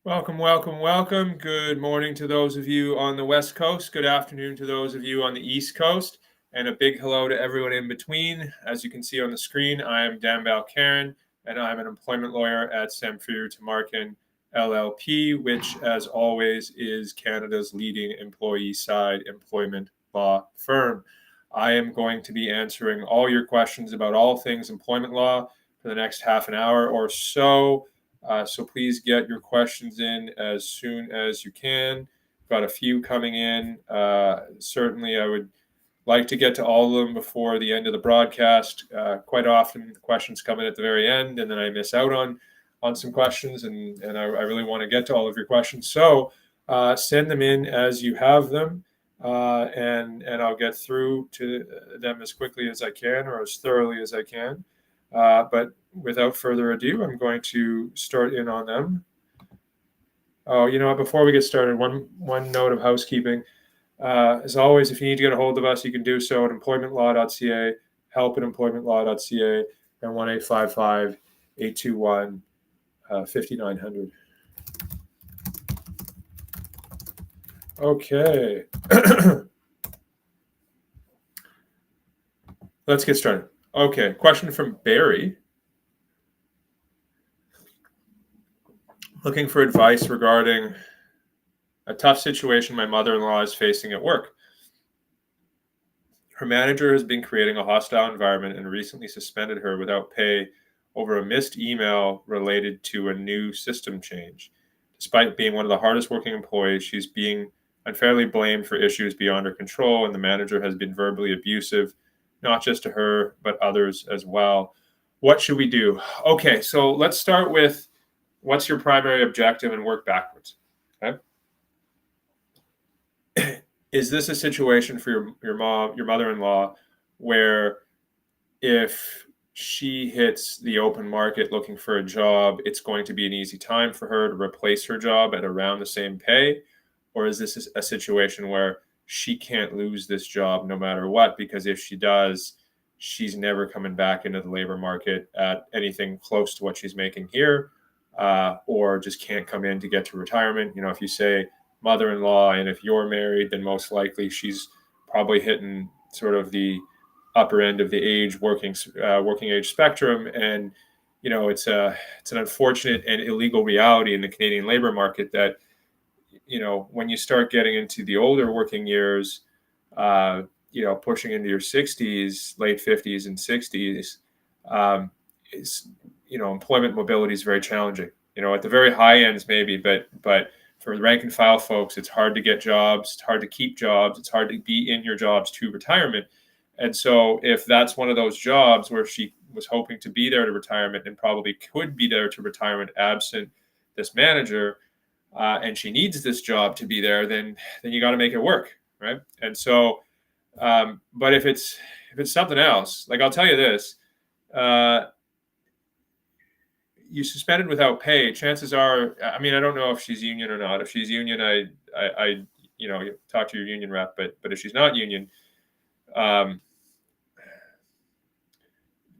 Welcome, welcome, welcome. Good morning to those of you on the West Coast. Good afternoon to those of you on the East Coast. And a big hello to everyone in between. As you can see on the screen, I am Dan Balkaran, and I'm an employment lawyer at Samfiru Tumarkin, LLP, which, as always, is Canada's leading employee-side employment law firm. I am going to be answering all your questions about all things employment law for the next half an hour or so. So please get your questions in as soon as you can. Got a few coming in. Certainly, I would like to get to all of them before the end of the broadcast. Quite often, the questions come in at the very end, and then I miss out on some questions, and I really want to get to all of your questions. So send them in as you have them, and I'll get through to them as quickly as I can or as thoroughly as I can. But without further ado, I'm going to start in on them. Oh, you know what? Before we get started, one note of housekeeping. As always, if you need to get a hold of us, you can do so at employmentlaw.ca, help@employmentlaw.ca, and 1-855-821-5900. Okay. Let's get started. Okay, question from Barry. Looking for advice regarding a tough situation my mother-in-law is facing at work. Her manager has been creating a hostile environment and recently suspended her without pay over a missed email related to a new system change. Despite being one of the hardest working employees, she's being unfairly blamed for issues beyond her control, and the manager has been verbally abusive, not just to her, but others as well. What should we do? Okay, so let's start with what's your primary objective and work backwards. Okay. Is this a situation for your mother-in-law, where if she hits the open market looking for a job, it's going to be an easy time for her to replace her job at around the same pay? Or is this a situation where she can't lose this job no matter what, because if she does, she's never coming back into the labor market at anything close to what she's making here, or just can't come in to get to retirement? You know, if you say mother-in-law, and if you're married, then most likely she's probably hitting sort of the upper end of the working age spectrum. And you know, it's an unfortunate and illegal reality in the Canadian labor market that, you know, when you start getting into the older working years, pushing into your 60s, late 50s and 60s, employment mobility is very challenging. You know, at the very high ends maybe, but for the rank and file folks, it's hard to get jobs, it's hard to keep jobs, it's hard to be in your jobs to retirement. And so if that's one of those jobs where she was hoping to be there to retirement and probably could be there to retirement absent this manager, and she needs this job to be there, then you got to make it work, right? And so, but if it's something else, like I'll tell you this, you suspended without pay, chances are, I mean, I don't know if she's union or not. If she's union, I you talk to your union rep, but if she's not union,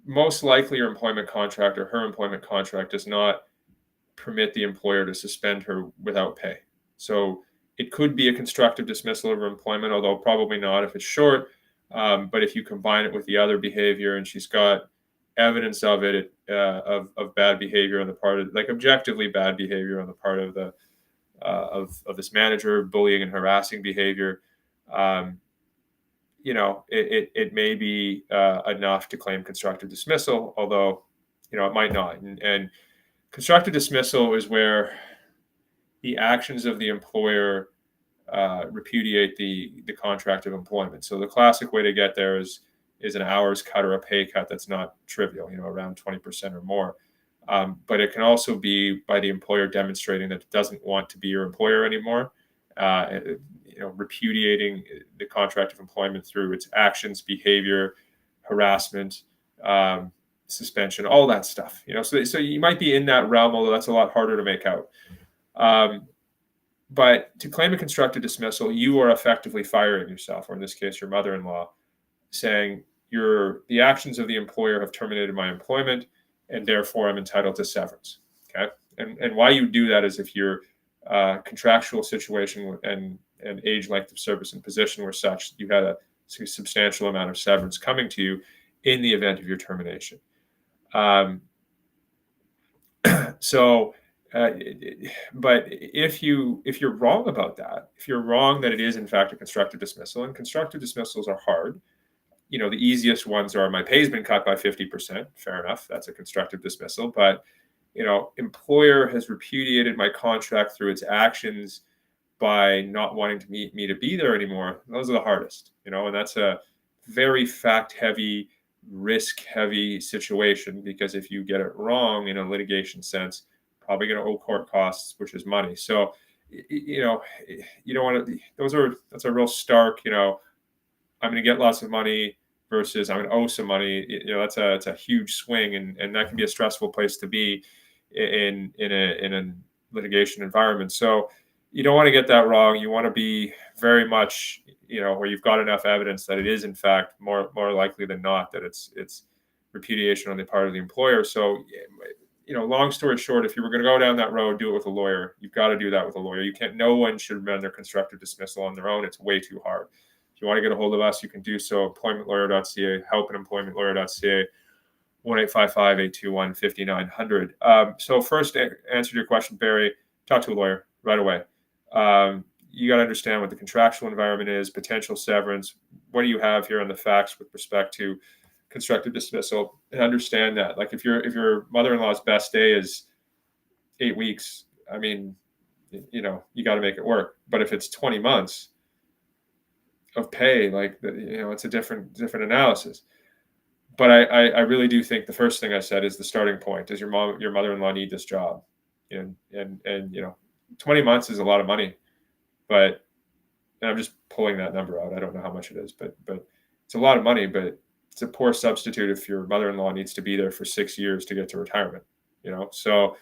most likely her employment contract does not permit the employer to suspend her without pay. So it could be a constructive dismissal of her employment, although probably not if it's short. But if you combine it with the other behavior, and she's got evidence of it, of bad behavior on the part of, like, objectively bad behavior on the part of the of this manager, bullying and harassing behavior, it may be enough to claim constructive dismissal, although, you know, it might not. And constructive dismissal is where the actions of the employer repudiate the contract of employment. So the classic way to get there is an hours cut or a pay cut that's not trivial, you know, around 20% or more. But it can also be by the employer demonstrating that it doesn't want to be your employer anymore, repudiating the contract of employment through its actions, behavior, harassment, suspension, all that stuff. You know, so you might be in that realm, although that's a lot harder to make out. But to claim a constructive dismissal, you are effectively firing yourself, or in this case, your mother-in-law, saying the actions of the employer have terminated my employment, and therefore I'm entitled to severance. Okay. And why you do that is if you're contractual situation and age, length of service, and position were such that you had a substantial amount of severance coming to you in the event of your termination. So, but if you're wrong about that, if you're wrong that it is in fact a constructive dismissal, and constructive dismissals are hard, the easiest ones are my pay's been cut by 50%. Fair enough, that's a constructive dismissal. But employer has repudiated my contract through its actions by not wanting to me to be there anymore. Those are the hardest, and that's a very fact-heavy, risk-heavy situation, because if you get it wrong in a litigation sense, probably going to owe court costs, which is money. So, you don't want to. That's a real stark. I'm going to get lots of money versus I'm going to owe some money. That's a huge swing, and that can be a stressful place to be in a litigation environment. So you don't want to get that wrong. You want to be very much, where you've got enough evidence that it is in fact more likely than not that it's repudiation on the part of the employer. So, long story short, if you were going to go down that road, do it with a lawyer. You've got to do that with a lawyer. No one should run their constructive dismissal on their own. It's way too hard. If you want to get a hold of us, you can do so. employmentlawyer.ca, help@employmentlawyer.ca, 1-855-821-5900. So first, answer to your question, Barry, talk to a lawyer right away. You got to understand what the contractual environment is, potential severance. What do you have here on the facts with respect to constructive dismissal? And understand that, like, if your mother-in-law's best day is 8 weeks, I mean, you got to make it work. But if it's 20 months of pay, like, it's a different analysis. But I really do think the first thing I said is the starting point. Does your mother-in-law need this job? And 20 months is a lot of money, and I'm just pulling that number out. I don't know how much it is, but it's a lot of money, but it's a poor substitute if your mother-in-law needs to be there for 6 years to get to retirement, So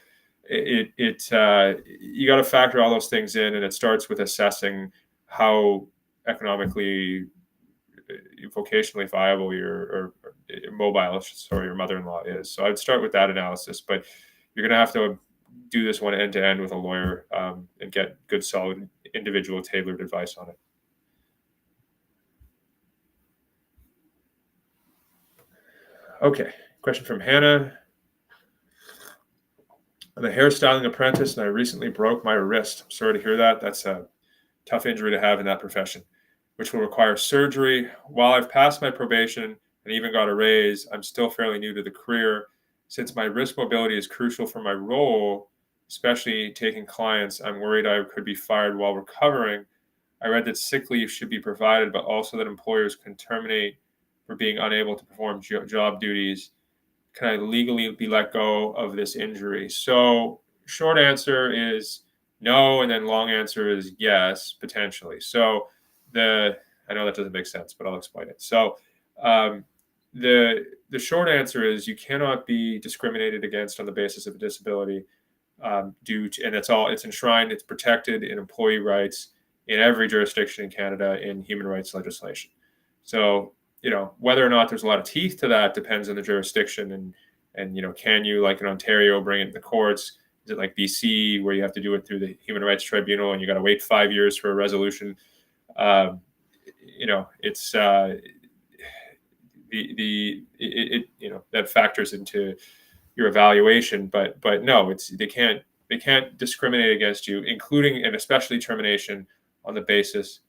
you got to factor all those things in, and it starts with assessing how economically, vocationally viable or mobile, your mother-in-law is. So I'd start with that analysis, but you're going to have to do this one end to end with a lawyer, and get good, solid, individual, tailored advice on it. Okay, question from Hannah. I'm a hairstyling apprentice, and I recently broke my wrist. I'm sorry to hear that. That's a tough injury to have in that profession, which will require surgery. While I've passed my probation and even got a raise, I'm still fairly new to the career. Since my wrist mobility is crucial for my role, especially taking clients, I'm worried I could be fired while recovering. I read that sick leave should be provided, but also that employers can terminate for being unable to perform job duties. Can I legally be let go of this injury? So short answer is no, and then long answer is yes, potentially. So I know that doesn't make sense, but I'll explain it. So the short answer is you cannot be discriminated against on the basis of a disability, and it's enshrined, it's protected in employee rights in every jurisdiction in Canada in human rights legislation. So, whether or not there's a lot of teeth to that depends on the jurisdiction, and can you, like in Ontario, bring it to the courts? Is it like BC, where you have to do it through the Human Rights Tribunal and you got to wait 5 years for a resolution? It's that factors into your evaluation, but no, they can't discriminate against you, including and especially termination on the basis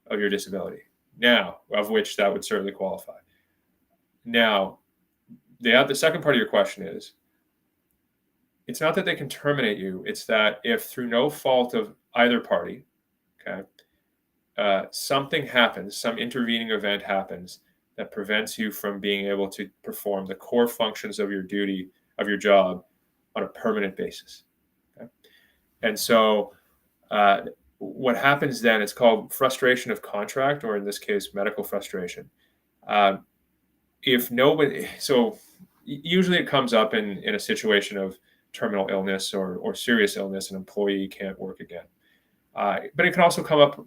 of your disability. Now, of which that would certainly qualify. Now, the second part of your question is, it's not that they can terminate you, it's that if through no fault of either party, something happens, some intervening event happens that prevents you from being able to perform the core functions of your duty, of your job, on a permanent basis. Okay? And so what happens then, it's called frustration of contract, or in this case, medical frustration. So usually it comes up in a situation of terminal illness or serious illness, an employee can't work again. But it can also come up,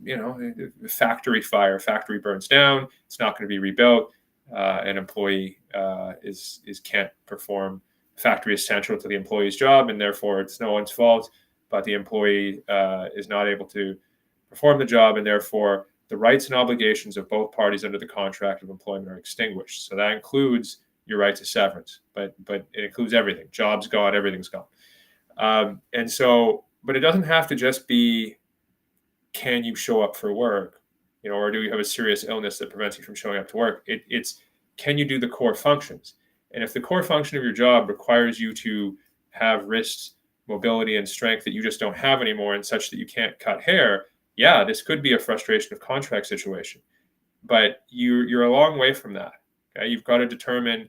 factory fire, factory burns down, it's not going to be rebuilt, an employee can't perform. Factory is central to the employee's job, and therefore it's no one's fault. but the employee is not able to perform the job, and therefore the rights and obligations of both parties under the contract of employment are extinguished. So that includes your right to severance, but it includes everything. Job's gone, everything's gone. And so, but it doesn't have to just be, can you show up for work, or do you have a serious illness that prevents you from showing up to work? It's can you do the core functions? And if the core function of your job requires you to have wrist mobility and strength that you just don't have anymore, and such that you can't cut hair, yeah, this could be a frustration of contract situation. But you're a long way from that. Okay? You've got to determine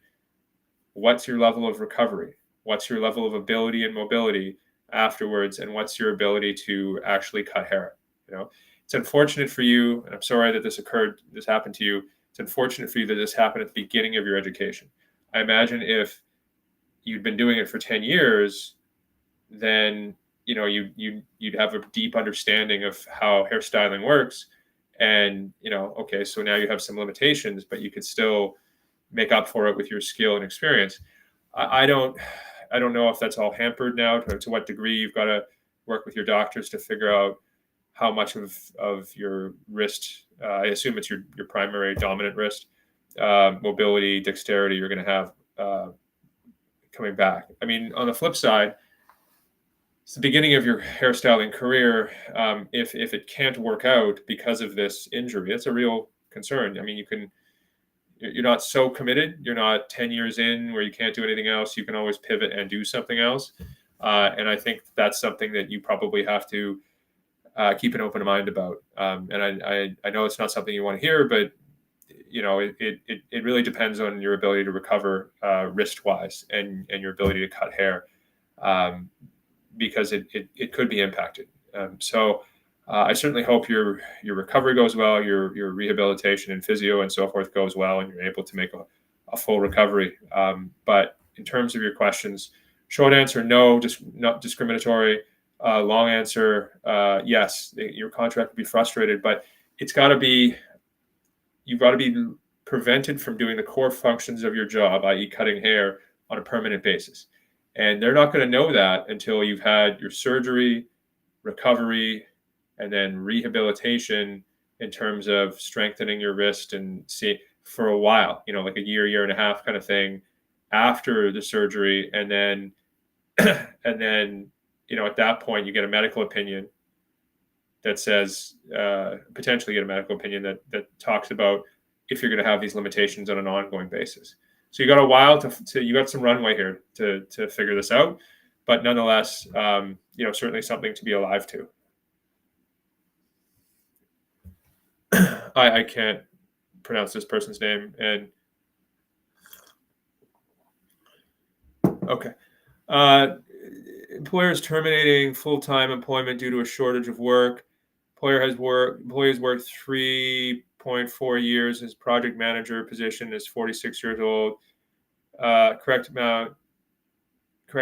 what's your level of recovery, what's your level of ability and mobility afterwards, and what's your ability to actually cut hair. It's unfortunate for you, and I'm sorry that this happened to you. It's unfortunate for you that this happened at the beginning of your education. I imagine if you'd been doing it for 10 years, then you'd have a deep understanding of how hairstyling works, and okay, so now you have some limitations, but you could still make up for it with your skill and experience. I don't know if that's all hampered now, to what degree you've got to work with your doctors to figure out how much of your wrist, I assume it's your primary dominant wrist, mobility, dexterity you're going to have coming back. I mean, on the flip side, it's the beginning of your hairstyling career. If it can't work out because of this injury, it's a real concern. I mean, you're not so committed. You're not 10 years in where you can't do anything else. You can always pivot and do something else. And I think that's something that you probably have to keep an open mind about. And I know it's not something you want to hear, but it really depends on your ability to recover wrist-wise and your ability to cut hair, because it could be impacted. So I certainly hope your recovery goes well, your rehabilitation and physio and so forth goes well, and you're able to make a full recovery. But in terms of your questions, short answer, no, just not discriminatory. Long answer, yes, your contract would be frustrated, but you've got to be prevented from doing the core functions of your job, i.e. cutting hair, on a permanent basis. And they're not going to know that until you've had your surgery, recovery, and then rehabilitation in terms of strengthening your wrist and for a while, like a year and a half kind of thing after the surgery. And then, at that point, you get a medical opinion that says, potentially get a medical opinion that talks about if you're going to have these limitations on an ongoing basis. So you got a while you got some runway here to figure this out, but nonetheless, certainly something to be alive to. I can't pronounce this person's name, and okay. Employer is terminating full-time employment due to a shortage of work. Employees worked 3.4 years. His project manager position is 46 years old. Correct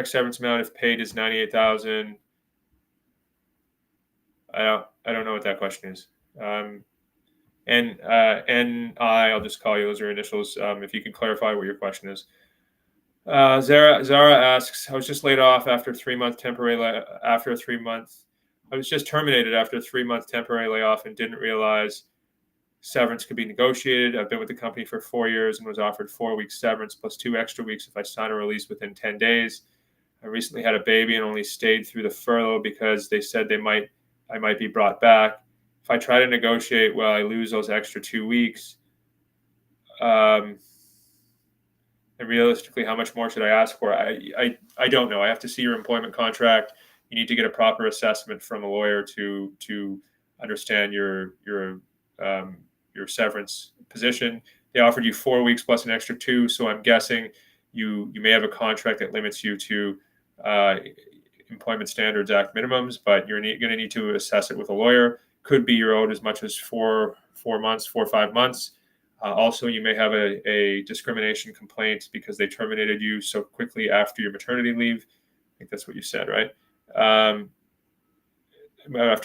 severance amount if paid is $98,000. I don't know what that question is. I'll just call you, those are initials. If you can clarify what your question is. Zara asks, I was just laid off after 3 month temporary I was just terminated after a 3 month temporary layoff and didn't realize severance could be negotiated. I've been with the company for 4 years and was offered 4 weeks severance plus 2 extra weeks if I sign a release within 10 days. I recently had a baby and only stayed through the furlough because they said I might be brought back. If I try to negotiate, well, I lose those extra 2 weeks. And realistically, how much more should I ask for? I don't know. I have to see your employment contract. You need to get a proper assessment from a lawyer to understand your severance position. They offered you 4 weeks plus an extra 2, so I'm guessing you may have a contract that limits you to Employment Standards Act minimums, but you're going to need to assess it with a lawyer. Could be you're owed as much as 4 or 5 months. Also, you may have a discrimination complaint because they terminated you so quickly after your maternity leave. I think that's what you said, right? After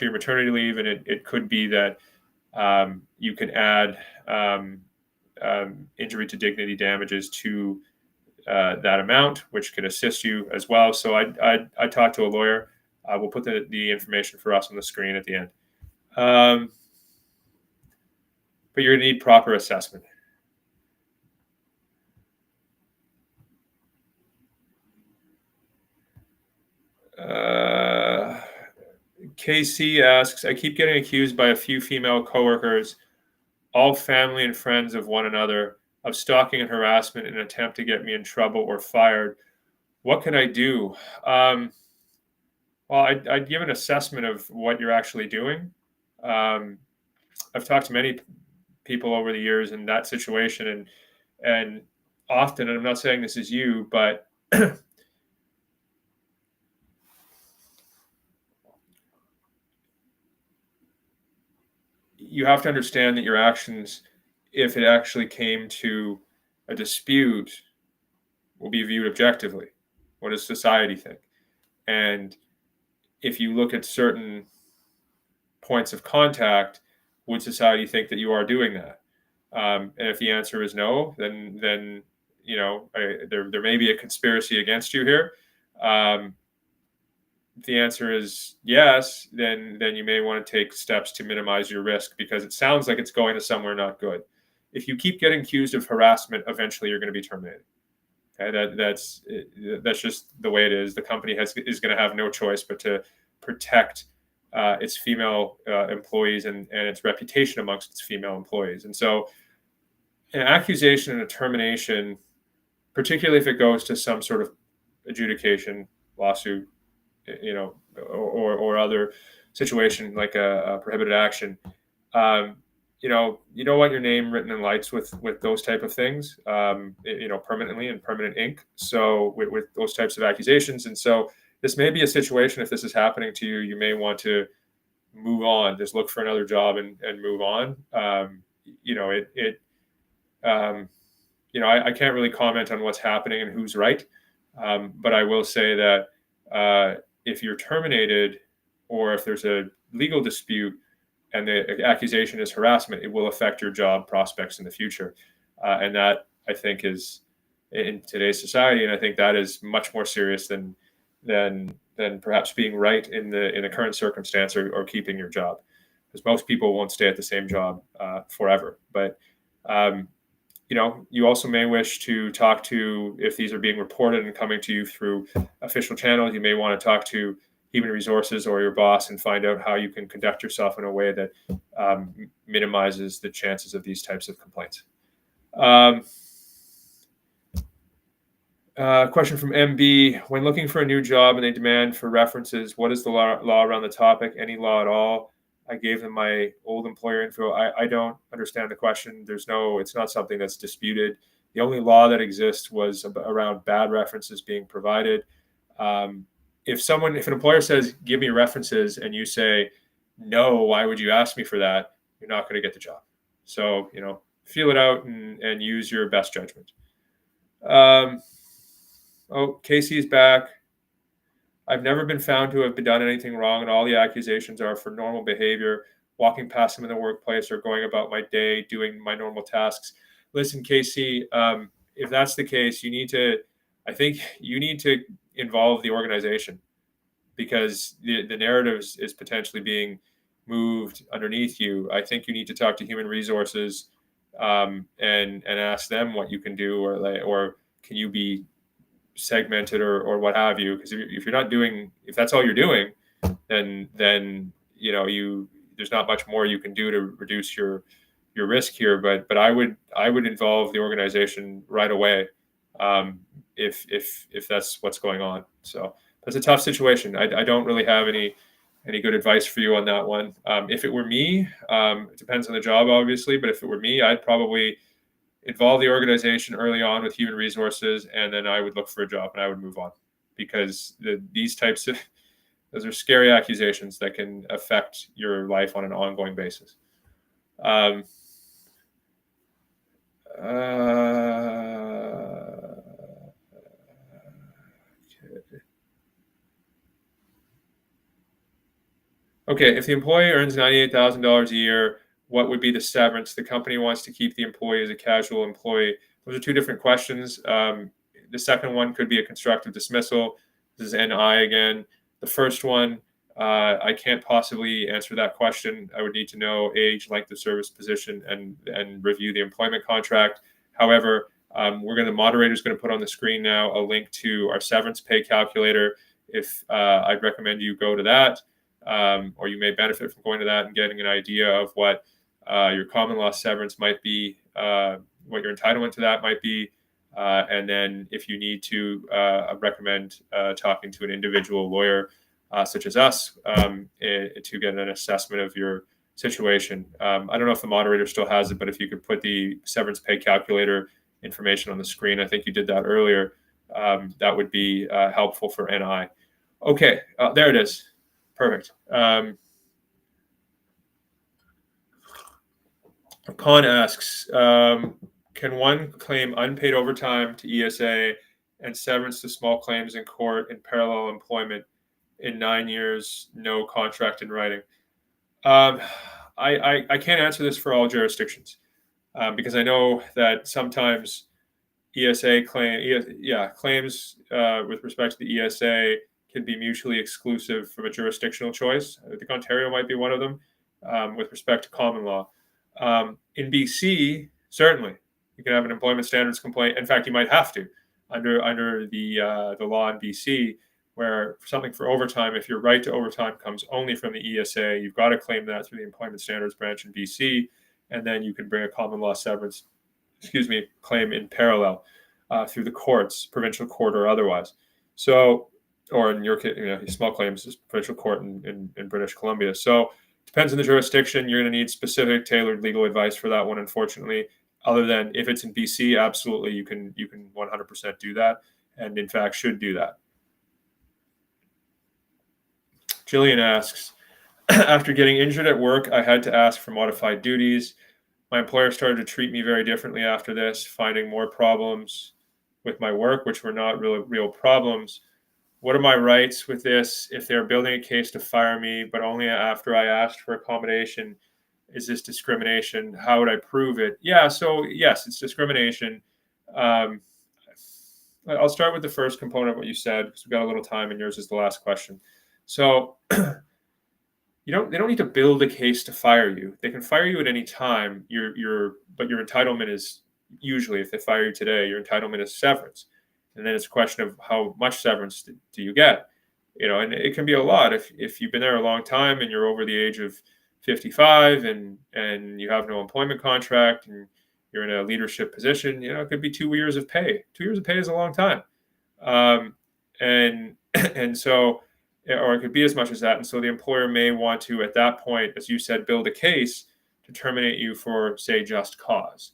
your maternity leave, and it could be that you can add injury to dignity damages to that amount, which could assist you as well. So I talked to a lawyer We'll put the information for us on the screen at the end. But you're going to need proper assessment. KC asks, I keep getting accused by a few female coworkers, all family and friends of one another, of stalking and harassment in an attempt to get me in trouble or fired. What can I do? Well, I'd give an assessment of what you're actually doing. I've talked to many people over the years in that situation, and often, and I'm not saying this is you, but you have to understand that your actions, if it actually came to a dispute, will be viewed objectively. What does society think? And if you look at certain points of contact, would society think that you are doing that? And if the answer is no, then there may be a conspiracy against you here. If the answer is yes, then you may want to take steps to minimize your risk, because it sounds like it's going to somewhere not good. If you keep getting accused of harassment, eventually you're going to be terminated. Okay, that's just the way it is. The company is going to have no choice but to protect its female employees and its reputation amongst its female employees. And so an accusation and a termination, particularly if it goes to some sort of adjudication, lawsuit, or other situation like a prohibited action, you don't want your name written in lights with those type of things, permanently in permanent ink. So with those types of accusations. And so this may be a situation, if this is happening to you, you may want to move on, just look for another job and move on. I can't really comment on what's happening and who's right. But I will say that if you're terminated, or if there's a legal dispute and the accusation is harassment, it will affect your job prospects in the future. And that, I think, is in today's society. And I think that is much more serious than perhaps being right in the current circumstance, or keeping your job, because most people won't stay at the same job forever. But you also may wish to talk to, if these are being reported and coming to you through official channels, you may want to talk to human resources or your boss and find out how you can conduct yourself in a way that minimizes the chances of these types of complaints. Question from MB. When looking for a new job and they demand for references, what is the law around the topic? Any law at all? I gave them my old employer info. I don't understand the question. It's not something that's disputed. The only law that exists was around bad references being provided. If an employer says, give me references, and you say, no, why would you ask me for that? You're not going to get the job. So, feel it out and use your best judgment. Casey's back. I've never been found to have done anything wrong, and all the accusations are for normal behavior, walking past them in the workplace or going about my day, doing my normal tasks. Listen, Casey, if that's the case, I think you need to involve the organization, because the narrative is potentially being moved underneath you. I think you need to talk to human resources and ask them what you can do, or can you be segmented or what have you, because if that's all you're doing, then there's not much more you can do to reduce your risk here. But I would involve the organization right away, if that's what's going on. So that's a tough situation. I don't really have any good advice for you on that one. If it were me, it depends on the job, obviously, but if it were me, I'd probably involve the organization early on with human resources, and then I would look for a job and I would move on, because those are scary accusations that can affect your life on an ongoing basis. Okay, if the employee earns $98,000 a year, what would be the severance? The company wants to keep the employee as a casual employee. Those are two different questions. The second one could be a constructive dismissal. This is NI again. The first one, I can't possibly answer that question. I would need to know age, length of service, position, and review the employment contract. However, the moderator is going to put on the screen now a link to our severance pay calculator. If I'd recommend you go to that, or you may benefit from going to that and getting an idea of what your common law severance might be, what your entitlement to that might be. And then if you need to, I recommend talking to an individual lawyer such as us to get an assessment of your situation. I don't know if the moderator still has it, but if you could put the severance pay calculator information on the screen, I think you did that earlier, that would be helpful for NI. Okay, there it is. Perfect. Khan asks, can one claim unpaid overtime to ESA and severance to small claims in court in parallel employment in 9 years, no contract in writing? I can't answer this for all jurisdictions because I know that sometimes ESA claims with respect to the ESA can be mutually exclusive from a jurisdictional choice. I think Ontario might be one of them with respect to common law. In BC, certainly, you can have an employment standards complaint. In fact, you might have to under the law in BC, where something for overtime, if your right to overtime comes only from the ESA, you've got to claim that through the employment standards branch in BC, and then you can bring a common law severance, claim in parallel through the courts, provincial court or otherwise. So, or in your case, small claims is provincial court in British Columbia. So depends on the jurisdiction. You're going to need specific tailored legal advice for that one, unfortunately. Other than if it's in BC, absolutely, you can 100% do that, and in fact should do that. Jillian asks, after getting injured at work, I had to ask for modified duties. My employer started to treat me very differently after this, finding more problems with my work, which were not real problems. What are my rights with this? If they're building a case to fire me, but only after I asked for accommodation, is this discrimination? How would I prove it? Yeah, so yes, it's discrimination. I'll start with the first component of what you said, because we've got a little time and yours is the last question. So they don't need to build a case to fire you. They can fire you at any time. But your entitlement is usually, if they fire you today, your entitlement is severance. And then it's a question of how much severance do you get, and it can be a lot if you've been there a long time and you're over the age of 55 and you have no employment contract and you're in a leadership position, it could be 2 years of pay. 2 years of pay is a long time. And so, or it could be as much as that. And so the employer may want to, at that point, as you said, build a case to terminate you for, say, just cause.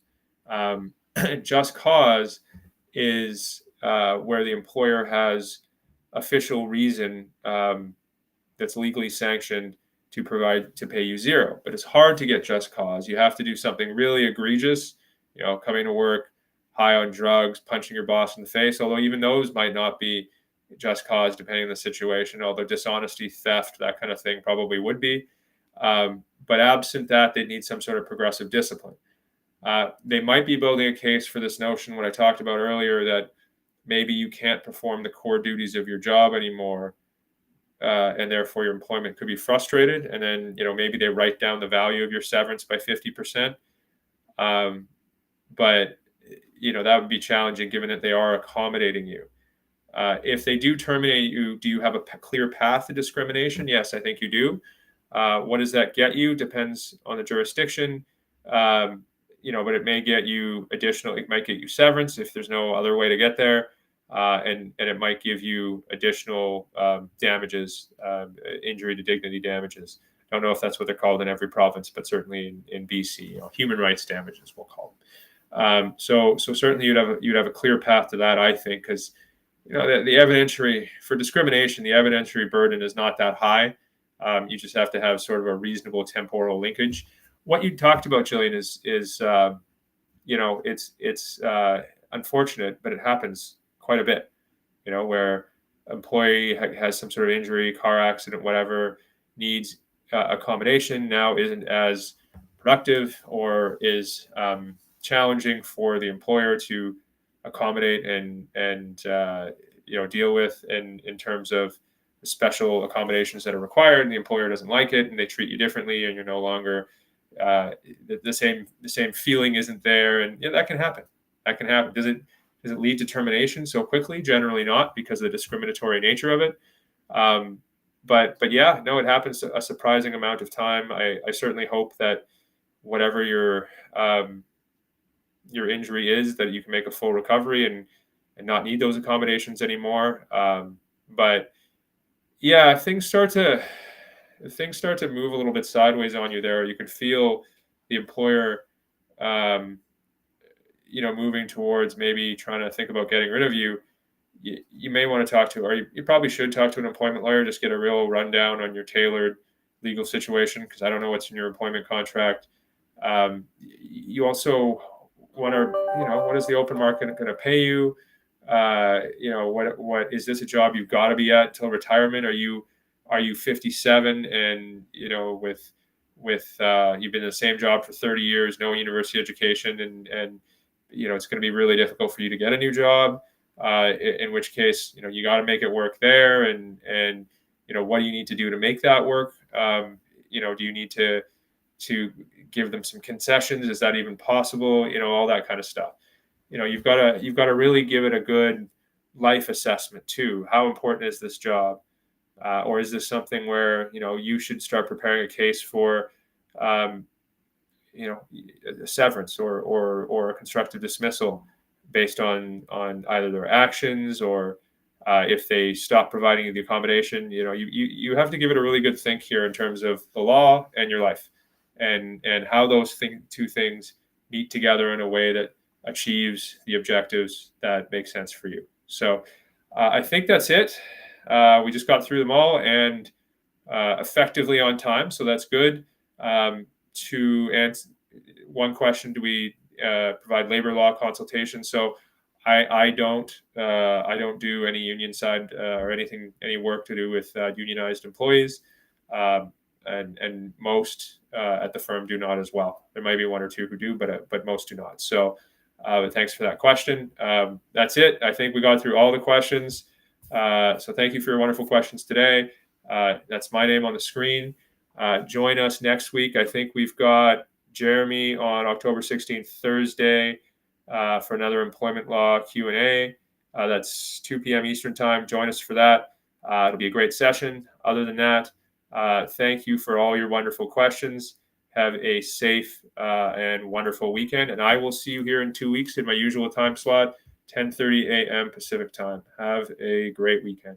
Just cause is where the employer has official reason that's legally sanctioned to pay you zero. But it's hard to get just cause. You have to do something really egregious, coming to work high on drugs, punching your boss in the face, although even those might not be just cause depending on the situation, although dishonesty, theft, that kind of thing probably would be. But absent that, they need some sort of progressive discipline. They might be building a case for this notion, what I talked about earlier, that maybe you can't perform the core duties of your job anymore, and therefore your employment could be frustrated. And then, maybe they write down the value of your severance by 50%. But, that would be challenging given that they are accommodating you. If they do terminate you, do you have a clear path to discrimination? Yes, I think you do. What does that get you? Depends on the jurisdiction. But it may get you it might get you severance if there's no other way to get there. And it might give you additional damages, injury to dignity damages. I don't know if that's what they're called in every province, but certainly in BC, human rights damages, we'll call them. So certainly you'd have a clear path to that, I think, because the evidentiary for discrimination, the evidentiary burden is not that high. You just have to have sort of a reasonable temporal linkage. What you talked about, Jillian, is it's unfortunate, but it happens quite a bit. Where employee has some sort of injury, car accident, whatever, needs accommodation, now isn't as productive or is challenging for the employer to accommodate and deal with in terms of special accommodations that are required, and the employer doesn't like it, and they treat you differently, and you're no longer the same feeling isn't there, and that can happen. That can happen. Does it lead to termination so quickly? Generally not, because of the discriminatory nature of it. But yeah, no, it happens a surprising amount of time. I certainly hope that whatever your injury is, that you can make a full recovery and not need those accommodations anymore. But yeah, if things start to move a little bit sideways on you there, you can feel the employer, moving towards maybe trying to think about getting rid of you. You may want to talk to, or you probably should talk to an employment lawyer, just get a real rundown on your tailored legal situation, because I don't know what's in your employment contract. You also want to, what is the open market going to pay you? What is this a job you've got to be at till retirement? Are you 57 and with you've been in the same job for 30 years, no university education, and it's going to be really difficult for you to get a new job, in which case you got to make it work there, and what do you need to do to make that work? Do you need to give them some concessions? Is that even possible? All that kind of stuff. You've got to really give it a good life assessment too. How important is this job? Or is this something where you should start preparing a case for a severance or a constructive dismissal based on either their actions, or if they stop providing you the accommodation? You have to give it a really good think here in terms of the law and your life, and how those two things meet together in a way that achieves the objectives that make sense for you. So I think that's it. We just got through them all, and effectively on time, so that's good. To answer one question, do we provide labor law consultation? So I don't do any union side or any work to do with unionized employees, and most at the firm do not as well. There might be one or two who do, but most do not. So thanks for that question. That's it. I think we got through all the questions. So thank you for your wonderful questions today. That's my name on the screen. Join us next week. I think we've got Jeremy on October 16th, Thursday, for another employment law Q&A. That's 2 p.m. Eastern time. Join us for that. It'll be a great session. Other than that, thank you for all your wonderful questions. Have a safe and wonderful weekend. And I will see you here in 2 weeks in my usual time slot, 10:30 a.m. Pacific time. Have a great weekend.